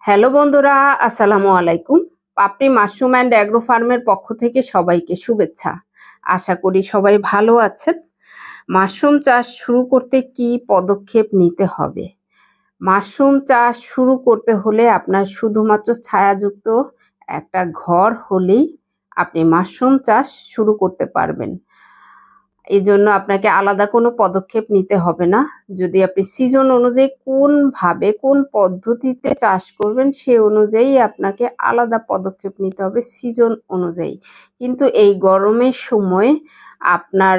Hello বন্ধুরা, আসসালামু আলাইকুম। পাপড়ি মাশরুম অ্যান্ড অ্যাগ্রো ফার্মের পক্ষ থেকে সবাইকে শুভেচ্ছা। আশা করি সবাই ভালো আছেন। মাশরুম চাষ শুরু করতে কি পদক্ষেপ নিতে হবে? মাশরুম চাষ শুরু করতে হলে আপনার শুধুমাত্র ছায়াযুক্ত একটা ঘর হলেই আপনি মাশরুম চাষ শুরু করতে পারবেন। এজন্য আপনাকে আলাদা কোনো পদক্ষেপ নিতে হবে না। যদি আপনি সিজন অনুযায়ী কোন পদ্ধতিতে চাষ করবেন সে অনুযায়ী আপনাকে আলাদা পদক্ষেপ নিতে হবে সিজন অনুযায়ী। কিন্তু এই গরমের সময় আপনার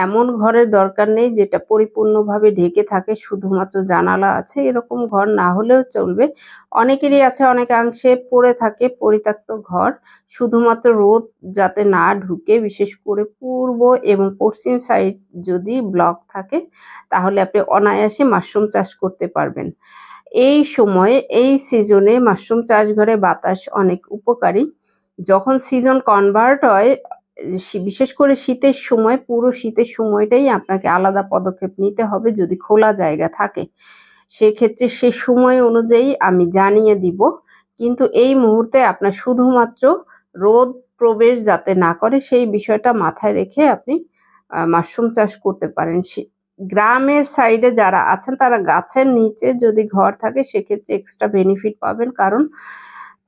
এমন ঘরের দরকার নেই যেটা পরিপূর্ণভাবে ঢেকে থাকে, শুধুমাত্র জানালা আছে, এরকম ঘর না হলেও চলবে। অনেকেরই আছে অনেকাংশে পড়ে থাকে পরিত্যক্ত ঘর, শুধুমাত্র রোদ যাতে না ঢুকে, বিশেষ করে পূর্ব এবং পশ্চিম সাইড যদি ব্লক থাকে তাহলে আপনি অনায়াসে মাশরুম চাষ করতে পারবেন। এই সময়ে এই সিজনে মাশরুম চাষ ঘরে বাতাস অনেক উপকারী। যখন সিজন কনভার্ট হয়, বিশেষ করে শীতের সময়, পুরো শীতের সময়টাই আপনাকে আলাদা পদক্ষেপ নিতে হবে যদি খোলা জায়গা থাকে। সেক্ষেত্রে সে সময় অনুযায়ী আমি জানিয়ে দিব, কিন্তু এই মুহূর্তে আপনার শুধুমাত্র রোদ প্রবেশ যাতে না করে সেই বিষয়টা মাথায় রেখে আপনি মাশরুম চাষ করতে পারেন। গ্রামের সাইডে যারা আছেন তারা গাছের নিচে যদি ঘর থাকে সেক্ষেত্রে এক্সট্রা বেনিফিট পাবেন, কারণ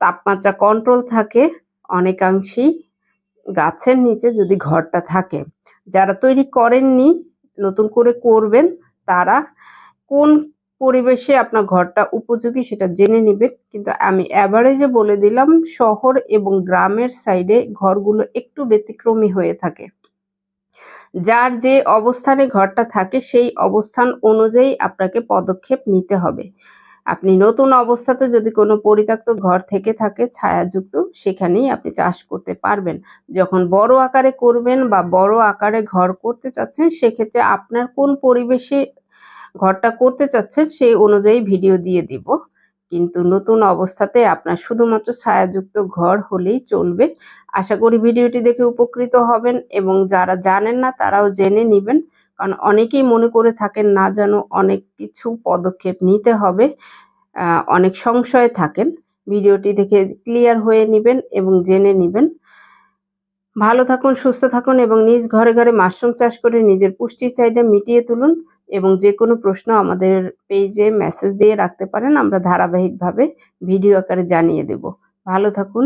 তাপমাত্রা কন্ট্রোল থাকে অনেকাংশেই গাছের নিচে যদি ঘরটা থাকে। যারা তৈরি করেননি, নতুন করে করবেন, তারা কোন পরিবেশে আপনার ঘরটা উপযোগী সেটা জেনে নেবেন। কিন্তু আমি অ্যাভারেজে বলে দিলাম, শহর এবং গ্রামের সাইডে ঘরগুলো একটু ব্যতিক্রমী হয়ে থাকে। যার যে অবস্থানে ঘরটা থাকে সেই অবস্থান অনুযায়ী আপনাকে পদক্ষেপ নিতে হবে। আপনি নতুন অবস্থাতে যদি কোনো পরিত্যক্ত ঘর থেকে থাকে ছায়াযুক্ত, সেখানেই আপনি চাষ করতে পারবেন। যখন বড় আকারে করবেন বা বড় আকারে ঘর করতে চাচ্ছেন, সেক্ষেত্রে আপনার কোন পরিবেশে ঘরটা করতে চাচ্ছেন সেই অনুযায়ী ভিডিও দিয়ে দিব। কিন্তু নতুন অবস্থাতে আপনার শুধুমাত্র ছায়াযুক্ত ঘর হলেই চলবে। আশা করি ভিডিওটি দেখে উপকৃত হবেন এবং যারা জানেন না তারাও জেনে নেবেন, কারণ অনেকেই মনে করে থাকেন না জানো অনেক কিছু পদক্ষেপ নিতে হবে, অনেক সংশয়ে থাকেন। ভিডিওটি দেখে ক্লিয়ার হয়ে নেবেন এবং জেনে নেবেন। ভালো থাকুন, সুস্থ থাকুন এবং নিজ ঘরে ঘরে মাশরুম চাষ করে নিজের পুষ্টির চাহিদা মিটিয়ে তুলুন। এবং যে কোনো প্রশ্ন আমাদের পেজে মেসেজ দিয়ে রাখতে পারেন, আমরা ধারাবাহিকভাবে ভিডিও আকারে জানিয়ে দেব। ভালো থাকুন।